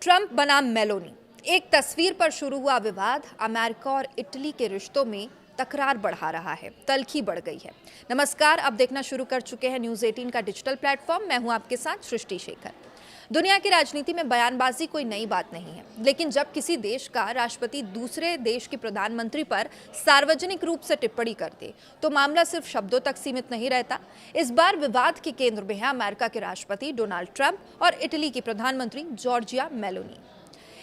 Trump बनाम Meloni. एक तस्वीर पर शुरू हुआ विवाद अमेरिका और इटली के रिश्तों में तकरार बढ़ा रहा है, तल्खी बढ़ गई है। नमस्कार, आप देखना शुरू कर चुके हैं न्यूज़ 18 का डिजिटल प्लेटफॉर्म। मैं हूं आपके साथ सृष्टि शेखर। दुनिया की राजनीति में बयानबाजी कोई नई बात नहीं है, लेकिन जब किसी देश का राष्ट्रपति दूसरे देश के प्रधानमंत्री पर सार्वजनिक रूप से टिप्पणी करते तो मामला सिर्फ शब्दों तक सीमित नहीं रहता। इस बार विवाद के केंद्र में है अमेरिका के राष्ट्रपति डोनाल्ड ट्रंप और इटली की प्रधानमंत्री जॉर्जिया मेलोनी।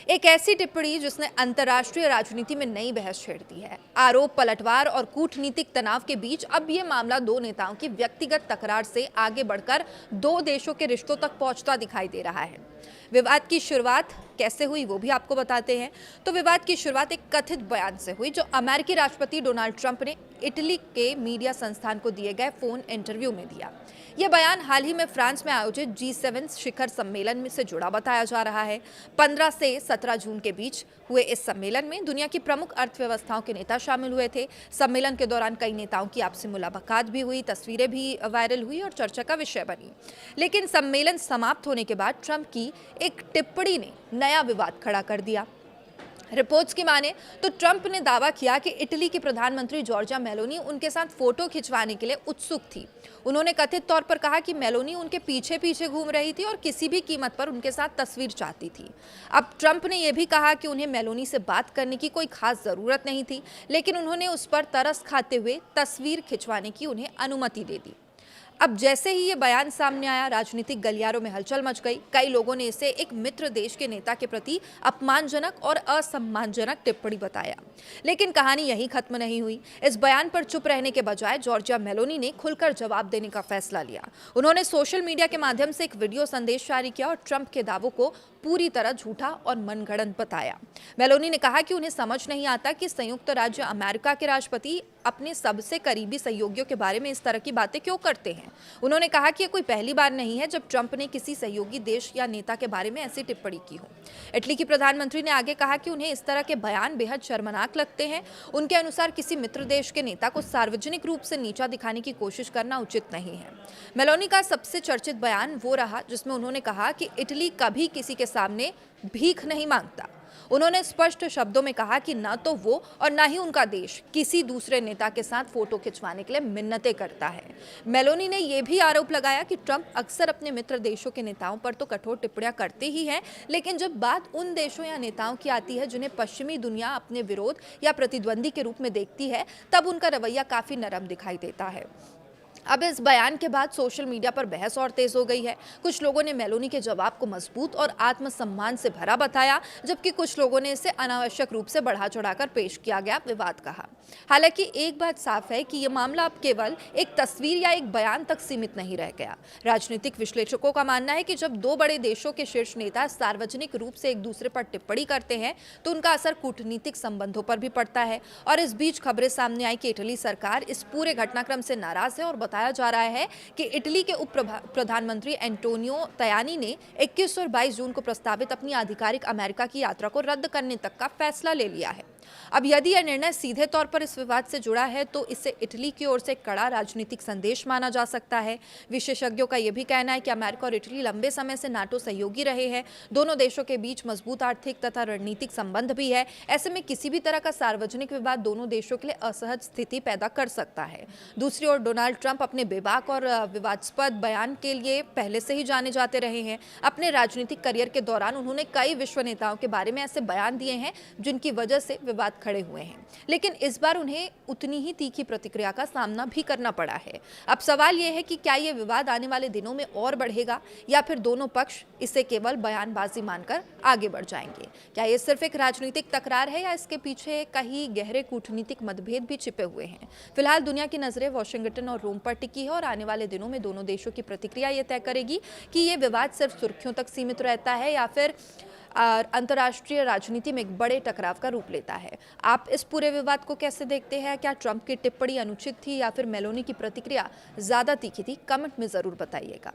एक ऐसी टिप्पणी जिसने अंतर्राष्ट्रीय राजनीति में नई बहस छेड़ दी है। आरोप, पलटवार और कूटनीतिक तनाव के बीच अब ये मामला दो नेताओं की व्यक्तिगत तकरार से आगे बढ़कर दो देशों के रिश्तों तक पहुंचता दिखाई दे रहा है। विवाद की शुरुआत कैसे हुई वो भी आपको बताते हैं। तो विवाद की शुरुआत एक कथित बयान से हुई जो अमेरिकी राष्ट्रपति डोनाल्ड ट्रंप ने इटली के मीडिया संस्थान को दिए गए फोन इंटरव्यू में दिया। यह बयान हाल ही में फ्रांस में आयोजित G7 शिखर सम्मेलन में से जुड़ा बताया जा रहा है। 15 से 17 जून के बीच हुए इस सम्मेलन में दुनिया की प्रमुख अर्थव्यवस्थाओं के नेता शामिल हुए थे। सम्मेलन के दौरान कई नेताओं की आपसी मुलाकात भी हुई, तस्वीरें भी वायरल हुई और चर्चा का विषय बनी। लेकिन सम्मेलन समाप्त होने के बाद ट्रंप की एक टिप्पणी ने नया विवाद खड़ा कर दिया। रिपोर्ट्स की माने तो ट्रंप ने दावा किया कि इटली की प्रधानमंत्री जॉर्जिया मेलोनी उनके साथ फोटो खिंचवाने के लिए उत्सुक थी। उन्होंने कथित तौर पर कहा कि मेलोनी उनके पीछे पीछे घूम रही थी और किसी भी कीमत पर उनके साथ तस्वीर चाहती थी। अब ट्रंप ने यह भी कहा कि उन्हें मेलोनी से बात करने की कोई खास जरूरत नहीं थी, लेकिन उन्होंने उस पर तरस खाते हुए तस्वीर खिंचवाने की उन्हें अनुमति दे दी। अब जैसे ही ये बयान सामने आया, राजनीतिक गलियारों में हलचल मच गई। कई लोगों ने इसे एक मित्र देश के नेता के प्रति अपमानजनक और असम्मानजनक टिप्पणी बताया। लेकिन कहानी यही खत्म नहीं हुई। इस बयान पर चुप रहने के बजाय जॉर्जिया मेलोनी ने खुलकर जवाब देने का फैसला लिया। उन्होंने सोशल मीडिया के माध्यम से एक वीडियो संदेश जारी किया और ट्रंप के दावों को पूरी तरह झूठा और मनगढ़ंत बताया। मेलोनी ने कहा कि उन्हें समझ नहीं आता कि संयुक्त राज्य अमेरिका के राष्ट्रपति अपने सबसे करीबी सहयोगियों के बारे में इस तरह की बातें क्यों करते हैं। उन्होंने कहा कि यह कोई पहली बार नहीं है जब ट्रंप ने किसी सहयोगी देश या नेता के बारे में ऐसी टिप्पणी की हो। इटली की प्रधानमंत्री ने आगे कहा कि उन्हें इस तरह के बयान बेहद शर्मनाक लगते हैं। उनके अनुसार किसी मित्र देश के नेता को सार्वजनिक रूप से नीचा दिखाने की कोशिश करना उचित नहीं है। मेलोनी का सबसे चर्चित बयान वो रहा जिसमें उन्होंने कहा कि इटली कभी किसी के सामने भीख नहीं मांगता। उन्होंने स्पष्ट शब्दों में कहा कि न तो वो और न ही उनका देश किसी दूसरे नेता के साथ फोटो खिंचवाने के लिए मिन्नतें करता है। मेलोनी ने यह भी आरोप लगाया कि ट्रंप अक्सर अपने मित्र देशों के नेताओं पर तो कठोर टिप्पणियां करते ही हैं, लेकिन जब बात उन देशों या नेताओं की आती है जिन्हें पश्चिमी दुनिया अपने विरोध या प्रतिद्वंदी के रूप में देखती है, तब उनका रवैया काफी नरम दिखाई देता है। अब इस बयान के बाद सोशल मीडिया पर बहस और तेज हो गई है। कुछ लोगों ने मेलोनी के जवाब को मजबूत और आत्मसम्मान से भरा बताया, जबकि कुछ लोगों ने इसे अनावश्यक रूप से बढ़ा चढ़ाकर पेश किया गया विवाद कहा। हालांकि एक बात साफ है कि यह मामला अब केवल एक तस्वीर या एक बयान तक सीमित नहीं रह गया। राजनीतिक विश्लेषकों का मानना है कि जब दो बड़े देशों के शीर्ष नेता सार्वजनिक रूप से एक दूसरे पर टिप्पणी करते हैं तो उनका असर कूटनीतिक संबंधों पर भी पड़ता है। और इस बीच खबरें सामने आई कि इटली सरकार इस पूरे घटनाक्रम से नाराज है और बताया जा रहा है कि इटली के उप प्रधानमंत्री एंटोनियो तयानी ने 21 और 22 जून को प्रस्तावित अपनी आधिकारिक अमेरिका की यात्रा को रद्द करने तक का फैसला ले लिया है। अब यदि यह निर्णय सीधे तौर पर इस विवाद से जुड़ा है तो इसे इटली की ओर से कड़ा राजनीतिक संदेश माना जा सकता है। विशेषज्ञों का यह भी कहना है कि अमेरिका और इटली लंबे समय से नाटो सहयोगी रहे हैं। दोनों देशों के बीच मजबूत आर्थिक तथा रणनीतिक संबंध भी है। ऐसे में किसी भी तरह का सार्वजनिक विवाद दोनों देशों के लिए असहज स्थिति पैदा कर सकता है। दूसरी ओर डोनाल्ड ट्रंप अपने बेबाक और विवादास्पद बयान के लिए पहले से ही जाने जाते रहे हैं। अपने राजनीतिक करियर के दौरान उन्होंने कई विश्व नेताओं के बारे में ऐसे बयान दिए हैं जिनकी वजह से विवाद खड़े हुए हैं, लेकिन इस बार उन्हें उतनी ही तीखी प्रतिक्रिया का सामना भी करना पड़ा है। अब सवाल यह है कि क्या यह विवाद आने वाले दिनों में और बढ़ेगा या फिर दोनों पक्ष इसे केवल बयानबाजी मानकर आगे बढ़ जाएंगे। क्या यह सिर्फ एक राजनीतिक तकरार है या इसके पीछे कहीं गहरे कूटनीतिक मतभेद भी छिपे हुए हैं। फिलहाल दुनिया की नजरें वॉशिंगटन और रोम पर टिकी है और आने वाले दिनों में दोनों देशों की प्रतिक्रिया यह तय करेगी कि यह विवाद सिर्फ सुर्खियों तक सीमित रहता है या फिर अंतर्राष्ट्रीय राजनीति में एक बड़े टकराव का रूप लेता है। आप इस पूरे विवाद को कैसे देखते हैं? क्या ट्रंप की टिप्पणी अनुचित थी या फिर मेलोनी की प्रतिक्रिया ज्यादा तीखी थी? कमेंट में जरूर बताइएगा।